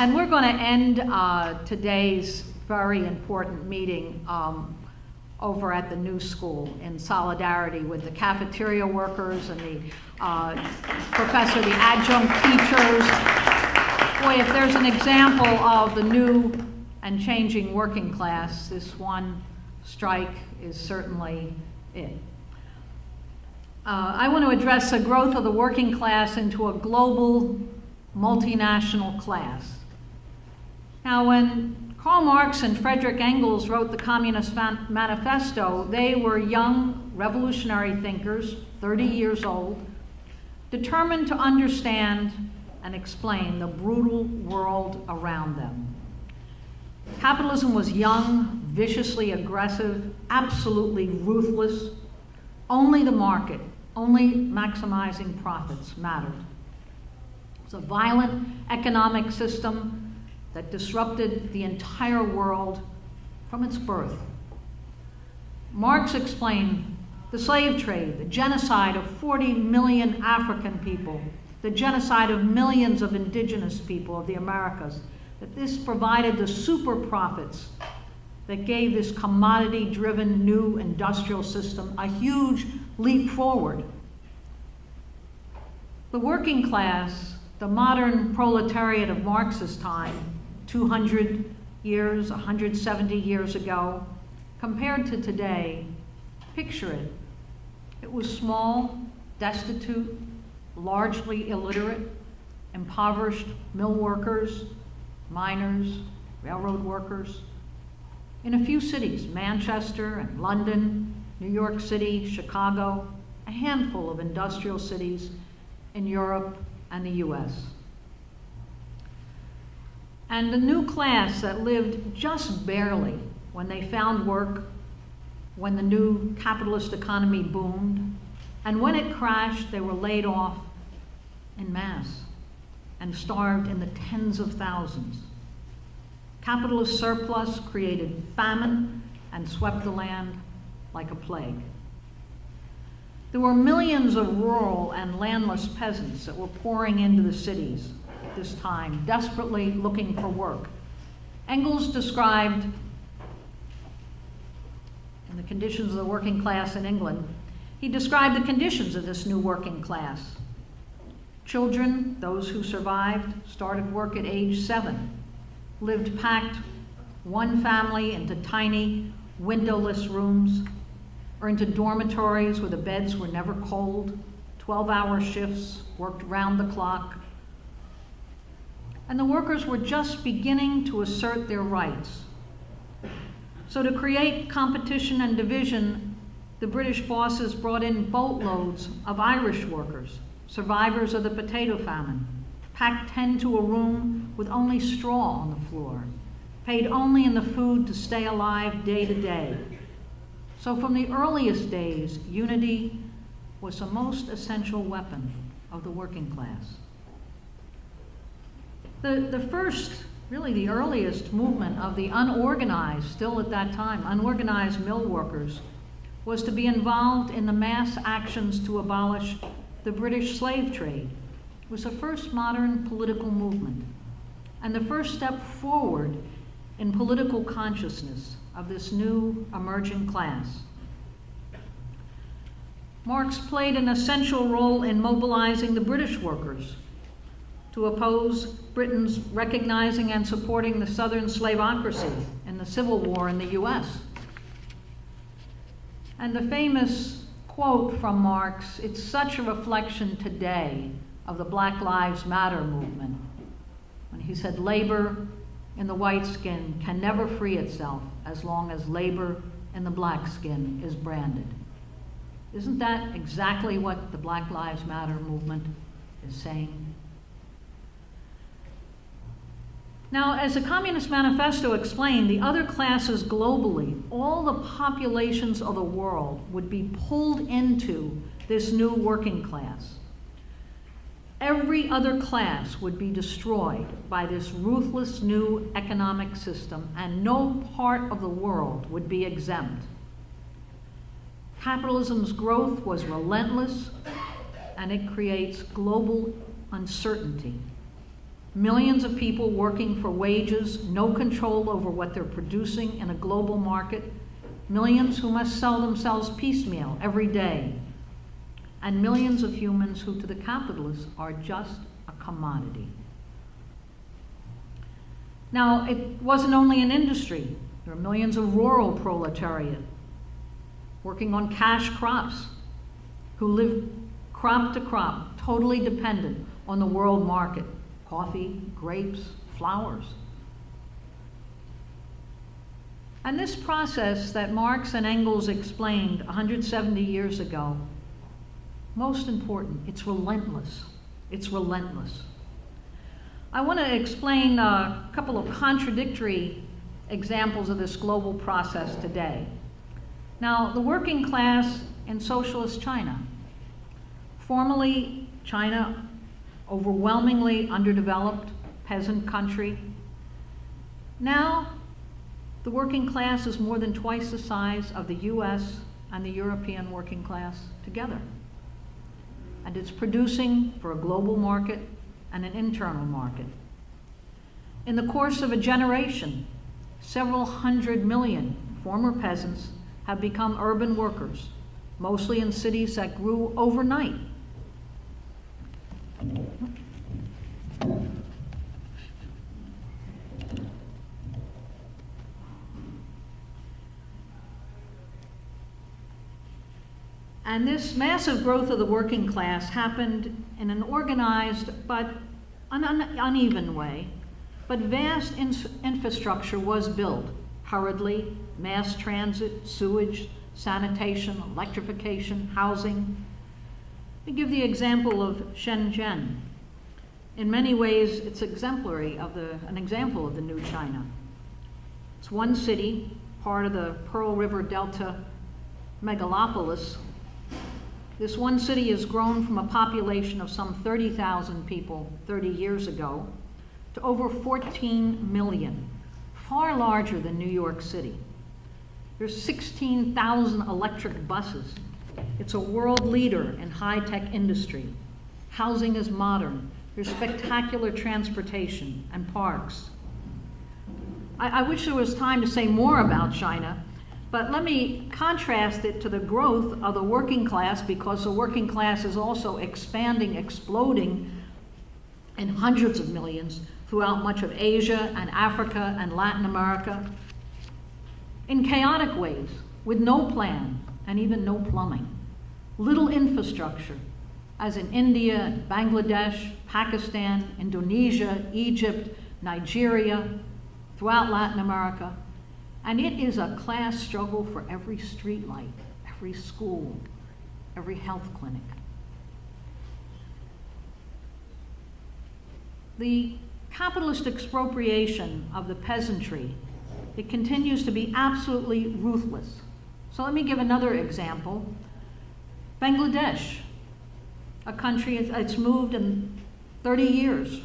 And we're going to end today's very important meeting over at the new school in solidarity with the cafeteria workers and the professor, the adjunct teachers. Boy, if there's an example of the new and changing working class, this one strike is certainly it. I want to address the growth of the working class into a global, multinational class. Now, when Karl Marx and Friedrich Engels wrote the Communist Manifesto, they were young, revolutionary thinkers, 30 years old, determined to understand and explain the brutal world around them. Capitalism was young, viciously aggressive, absolutely ruthless. Only the market, only maximizing profits mattered. It was a violent economic system that disrupted the entire world from its birth. Marx explained the slave trade, the genocide of 40 million African people, the genocide of millions of indigenous people of the Americas, that this provided the super profits that gave this commodity-driven new industrial system a huge leap forward. The working class, the modern proletariat of Marx's time, 200 years, 170 years ago, compared to today, picture it. It was small, destitute, largely illiterate, impoverished mill workers, miners, railroad workers, in a few cities, Manchester and London, New York City, Chicago, a handful of industrial cities in Europe and the US. And the new class that lived just barely when they found work, when the new capitalist economy boomed, and when it crashed, they were laid off en masse and starved in the tens of thousands. Capitalist surplus created famine and swept the land like a plague. There were millions of rural and landless peasants that were pouring into the cities at this time, desperately looking for work. Engels described, in the conditions of the working class in England, he described the conditions of this new working class. Children, those who survived, started work at age 7. Lived packed, one family, into tiny, windowless rooms, or into dormitories where the beds were never cold, 12-hour shifts, worked round the clock. And the workers were just beginning to assert their rights. So to create competition and division, the British bosses brought in boatloads of Irish workers, survivors of the potato famine, packed 10 to a room with only straw on the floor, paid only in the food to stay alive day to day. So from the earliest days, unity was the most essential weapon of the working class. The first, really the earliest movement of the unorganized, still at that time, unorganized mill workers was to be involved in the mass actions to abolish the British slave trade. It was the first modern political movement and the first step forward in political consciousness of this new emerging class. Marx played an essential role in mobilizing the British workers to oppose Britain's recognizing and supporting the Southern slavocracy in the Civil War in the US. And the famous quote from Marx, it's such a reflection today of the Black Lives Matter movement, when he said, labor in the white skin can never free itself as long as labor in the black skin is branded. Isn't that exactly what the Black Lives Matter movement is saying? Now, as the Communist Manifesto explained, the other classes globally, all the populations of the world would be pulled into this new working class. Every other class would be destroyed by this ruthless new economic system, and no part of the world would be exempt. Capitalism's growth was relentless, and it creates global uncertainty. Millions of people working for wages, no control over what they're producing in a global market. Millions who must sell themselves piecemeal every day. And millions of humans who to the capitalists are just a commodity. Now, it wasn't only an industry. There are millions of rural proletariat working on cash crops who live crop to crop, totally dependent on the world market. Coffee, grapes, flowers. And this process that Marx and Engels explained 170 years ago, most important, it's relentless. It's relentless. I want to explain a couple of contradictory examples of this global process today. Now, the working class in socialist China. Formerly, China, overwhelmingly underdeveloped peasant country. Now, the working class is more than twice the size of the US and the European working class together. And it's producing for a global market and an internal market. In the course of a generation, several 100 million former peasants have become urban workers, mostly in cities that grew overnight. And this massive growth of the working class happened in an organized but uneven way, but vast infrastructure was built hurriedly: mass transit, sewage, sanitation, electrification, housing. Let me give the example of Shenzhen. In many ways, it's an example of the new China. It's one city, part of the Pearl River Delta megalopolis. This one city has grown from a population of some 30,000 people 30 years ago to over 14 million, far larger than New York City. There's 16,000 electric buses. It's a world leader in high-tech industry. Housing is modern. There's spectacular transportation and parks. I wish there was time to say more about China, but let me contrast it to the growth of the working class, because the working class is also expanding, exploding in hundreds of millions throughout much of Asia and Africa and Latin America, in chaotic ways, with no plan and even no plumbing. Little infrastructure, as in India, Bangladesh, Pakistan, Indonesia, Egypt, Nigeria, throughout Latin America. And it is a class struggle for every street light, every school, every health clinic. The capitalist expropriation of the peasantry, it continues to be absolutely ruthless. So let me give another example. Bangladesh, a country, it's moved in 30 years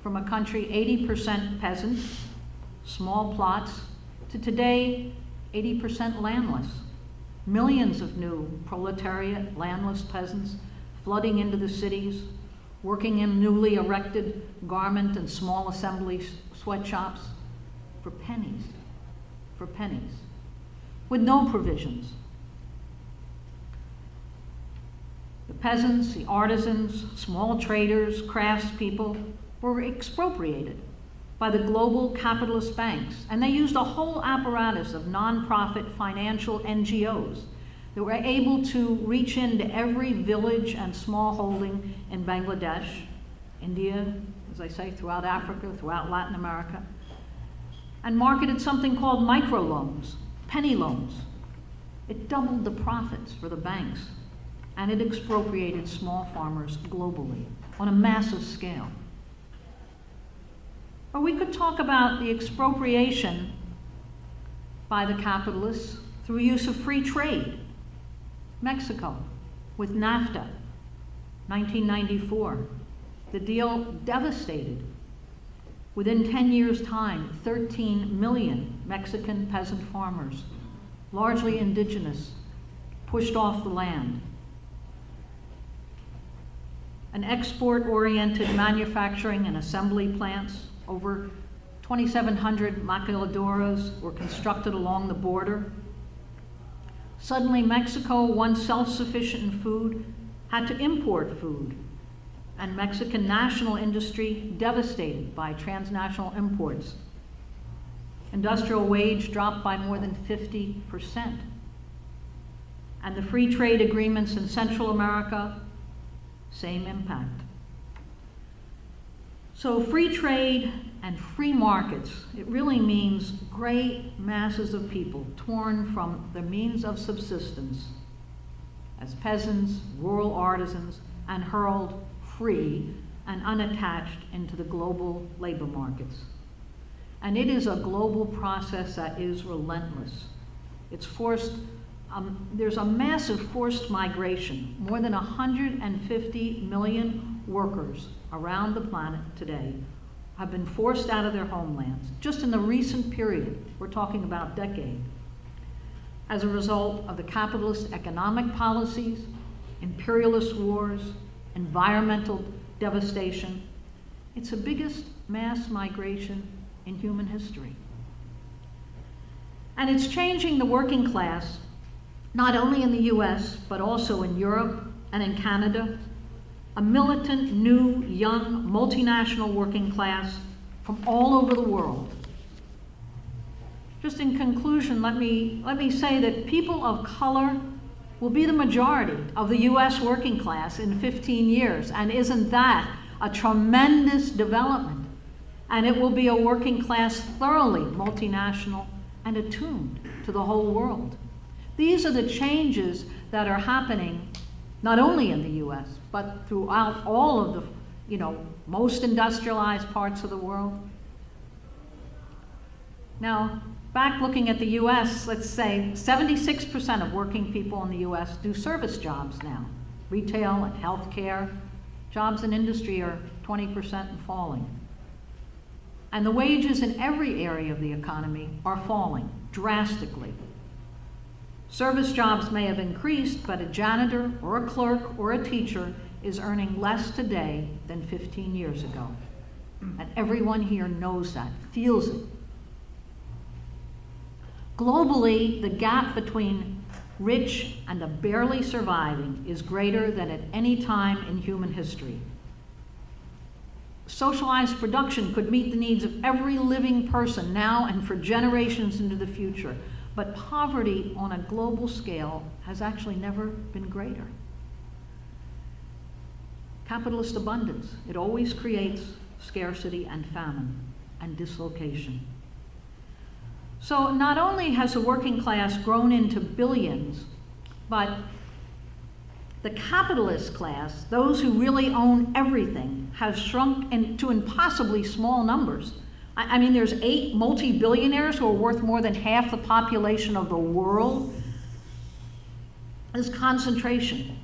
from a country 80% peasant, small plots, to today 80% landless. Millions of new proletariat, landless peasants flooding into the cities, working in newly erected garment and small assembly sweatshops for pennies, with no provisions. The peasants, the artisans, small traders, craftspeople were expropriated by the global capitalist banks, and they used a whole apparatus of nonprofit financial NGOs that were able to reach into every village and small holding in Bangladesh, India, as I say, throughout Africa, throughout Latin America, and marketed something called microloans, penny loans. It doubled the profits for the banks, and it expropriated small farmers globally on a massive scale. Or we could talk about the expropriation by the capitalists through use of free trade. Mexico, with NAFTA, 1994. The deal devastated. Within 10 years' time, 13 million Mexican peasant farmers, largely indigenous, pushed off the land. and export-oriented manufacturing and assembly plants. Over 2,700 maquiladoras were constructed along the border. Suddenly, Mexico, once self-sufficient in food, had to import food, and Mexican national industry devastated by transnational imports. Industrial wage dropped by more than 50%. And the free trade agreements in Central America, same impact. So free trade and free markets, it really means great masses of people torn from the means of subsistence as peasants, rural artisans, and hurled free and unattached into the global labor markets. And it is a global process that is relentless. It's forced, there's a massive forced migration. More than 150 million workers around the planet today have been forced out of their homelands, just in the recent period, we're talking about decade, as a result of the capitalist economic policies, imperialist wars, environmental devastation. It's the biggest mass migration in human history. And it's changing the working class, not only in the US, but also in Europe and in Canada. A militant, new, young, multinational working class from all over the world. Just in conclusion, let me say that people of color will be the majority of the US working class in 15 years. And isn't that a tremendous development? And it will be a working class thoroughly multinational and attuned to the whole world. These are the changes that are happening not only in the US, but throughout all of the, most industrialized parts of the world. Now, back looking at the US, let's say 76% of working people in the US do service jobs now. Retail and healthcare. Jobs in industry are 20% and falling. And the wages in every area of the economy are falling drastically. Service jobs may have increased, but a janitor or a clerk or a teacher is earning less today than 15 years ago. And everyone here knows that, feels it. Globally, the gap between rich and the barely surviving is greater than at any time in human history. Socialized production could meet the needs of every living person now and for generations into the future. But poverty on a global scale has actually never been greater. Capitalist abundance, it always creates scarcity and famine and dislocation. So not only has the working class grown into billions, but the capitalist class, those who really own everything, have shrunk into impossibly small numbers. I mean, there's 8 multi-billionaires who are worth more than half the population of the world. There's concentration.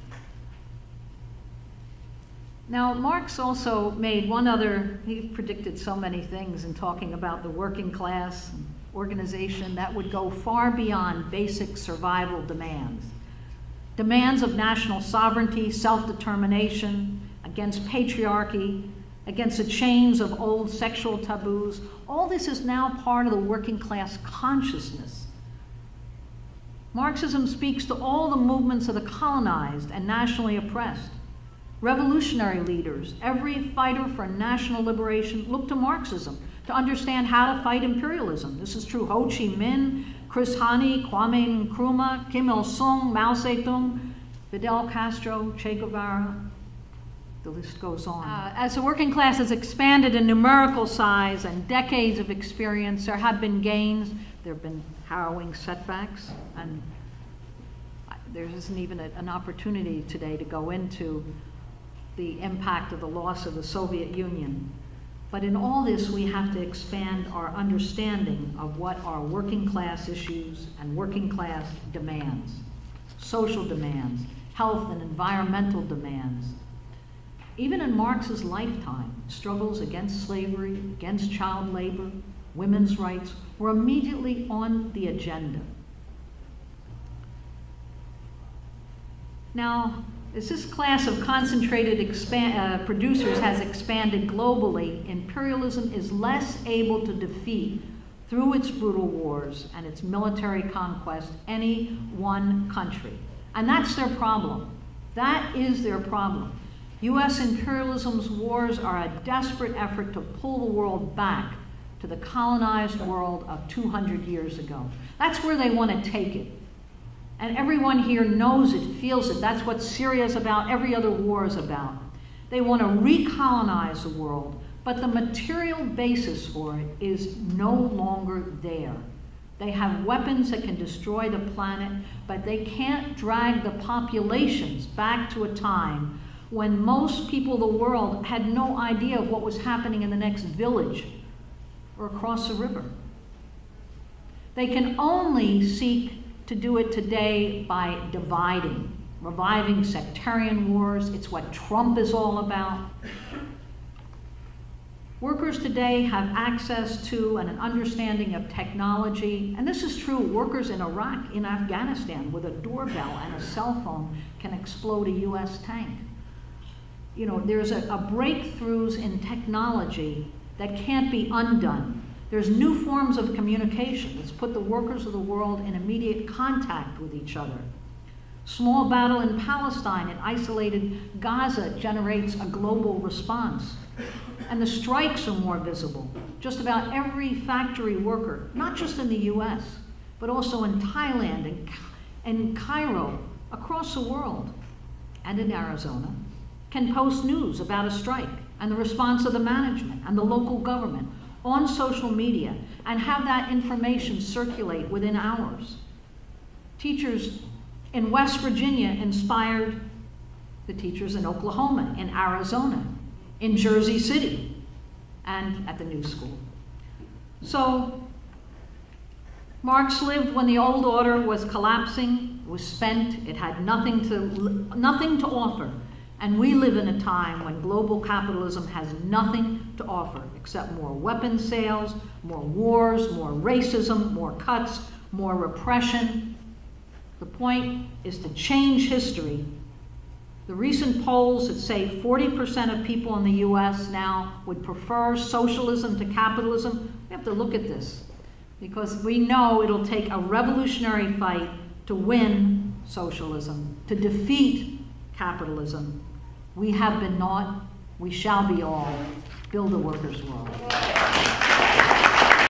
Now, Marx also made he predicted so many things in talking about the working class and organization that would go far beyond basic survival demands. Demands of national sovereignty, self-determination, against patriarchy, against the chains of old sexual taboos. All this is now part of the working class consciousness. Marxism speaks to all the movements of the colonized and nationally oppressed. Revolutionary leaders, every fighter for national liberation, look to Marxism to understand how to fight imperialism. This is true. Ho Chi Minh, Chris Hani, Kwame Nkrumah, Kim Il-sung, Mao Zedong, Fidel Castro, Che Guevara. The list goes on. As the working class has expanded in numerical size and decades of experience, there have been gains, there have been harrowing setbacks, and there isn't even an opportunity today to go into the impact of the loss of the Soviet Union. But in all this, we have to expand our understanding of what are working class issues and working class demands, social demands, health and environmental demands. Even in Marx's lifetime, struggles against slavery, against child labor, women's rights were immediately on the agenda. Now, As this class of concentrated producers has expanded globally, imperialism is less able to defeat, through its brutal wars and its military conquest, any one country. And that's their problem. That is their problem. U.S. imperialism's wars are a desperate effort to pull the world back to the colonized world of 200 years ago. That's where they want to take it. And everyone here knows it, feels it. That's what Syria is about, every other war is about. They want to recolonize the world, but the material basis for it is no longer there. They have weapons that can destroy the planet, but they can't drag the populations back to a time when most people of the world had no idea of what was happening in the next village or across the river. They can only seek to do it today by dividing, reviving sectarian wars. It's what Trump is all about. Workers today have access to and an understanding of technology, and this is true. Workers in Iraq, in Afghanistan, with a doorbell and a cell phone can explode a US tank. You know, there's a breakthroughs in technology that can't be undone. There's new forms of communication that's put the workers of the world in immediate contact with each other. Small battle in Palestine and isolated Gaza generates a global response. And the strikes are more visible. Just about every factory worker, not just in the US, but also in Thailand and Cairo, across the world, and in Arizona, can post news about a strike and the response of the management and the local government on social media and have that information circulate within hours. Teachers in West Virginia inspired the teachers in Oklahoma, in Arizona, in Jersey City, and at the new school. So Marx lived when the old order was collapsing, was spent, it had nothing to offer. And we live in a time when global capitalism has nothing to offer except more weapons sales, more wars, more racism, more cuts, more repression. The point is to change history. The recent polls that say 40% of people in the US now would prefer socialism to capitalism, we have to look at this because we know it'll take a revolutionary fight to win socialism, to defeat capitalism. We have been not, we shall be all. Build a workers' world.